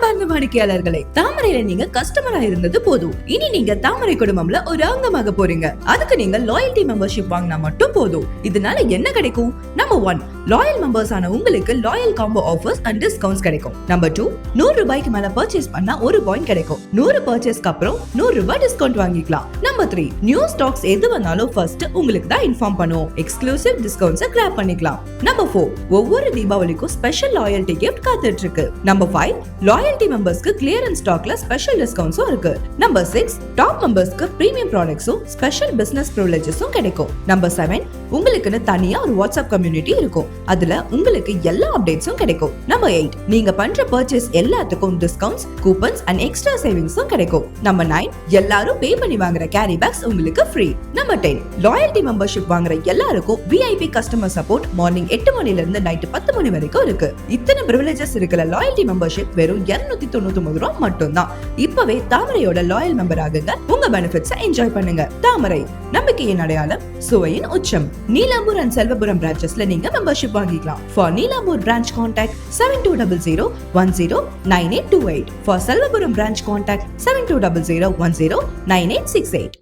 அன்பார்ந்த வாடிக்கையாளர்களை, தாமரையில நீங்க கஸ்டமரா இருந்தது போதும். இனி நீங்க தாமரை குடும்பம்ல ஒரு அங்கமாக போறீங்க. அதுக்கு நீங்க லாயல்டி மெம்பர்ஷிப் வாங்கினா மட்டும் போதும். இதனால என்ன கிடைக்கும்? நம்பர் 1, லாயல் மெம்பர்ஸ் ஆன உங்களுக்கு loyal combo offers and discounts கிடைக்கும். நம்பர் 2, 100 ரூபாய்க்கு மேல பர்ச்சேஸ் பண்ணா 1 பாயிண்ட் கிடைக்கும். 100 பர்ச்சேஸ்க்கு அப்புறம் 100 ரூபாய் டிஸ்கவுண்ட் வாங்கிக்கலாம். நம்பர் 3, நியூ ஸ்டாக்ஸ் எது வந்தாலும் ஃபர்ஸ்ட் உங்களுக்கு தான் இன்ஃபார்ம் பண்ணுவோம். எக்ஸ்க்ளூசிவ் டிஸ்கவுண்ட்ஸ் கிராப் பண்ணிக்கலாம். நம்பர் 4, ஒவ்வொரு தீபாவளிக்கும் ஸ்பெஷல் லாயல்டி கிஃப்ட் காத்துட்டு இருக்கு. நம்பர் 5, லாயல்டி மெம்பர்ஸ்க்கு கிளியரன்ஸ் ஸ்டாக்ல ஸ்பெஷல் டிஸ்கவுண்ட்ஸும் இருக்கு. நம்பர் 6, டாப் மெம்பர்ஸ்க்கு பிரீமியம் ப்ராடக்ட்ஸும் ஸ்பெஷல் பிசினஸ் பிரிவிலேஜஸும் கிடைக்கும். நம்பர் 7, உங்களுக்குன்னு தனியா ஒரு வாட்ஸ்அப் கம்யூனிட்டி இருக்கும். அதுல உங்களுக்கு எல்லா அப்டேட்ஸும் கிடைக்கும். நம்பர் 8, நீங்க பண்ற பர்ச்சேஸ் எல்லாத்துக்கும் டிஸ்கவுண்ட்ஸ், கூப்பன்ஸ் அண்ட் எக்ஸ்ட்ரா சேவிங்ஸும் கிடைக்கும். நம்பர் 9, எல்லாரும் பே பண்ணி வாங்குற கேரி பேக்ஸ் உங்களுக்கு ஃப்ரீ. நம்பர் 10, லாயல்டி மெம்பர்ஷிப் வாங்குற எல்லாருக்கும் விஐபி கஸ்டமர் சப்போர்ட் மார்னிங் 8 மணில இருந்து நைட் 10 மணி வரைக்கும் இருக்கு. இத்தனை பிரிவிலேஜஸ் இருக்கிற லாயல்டி மெம்பர்ஷிப் வெறும் 299 ரூபாய் மட்டும் தான். இப்பவே தாமரையோட லாயல் மெம்பர் ஆகுங்க. உங்க பெனிஃபிட்ஸ் என்ஜாய் பண்ணுங்க. தாமரை, நம்பிக்கையின் அடையாளம், சுவையின் உச்சம். நீலாம்பூர் அண்ட் செல்வபுரம் பிரான்ச்சஸ்ல நீங்க மெம்பர்ஷிப் வாங்கிக்கலாம். For Neelambur branch contact 7200109828. For Selvapuram branch contact 7200109868.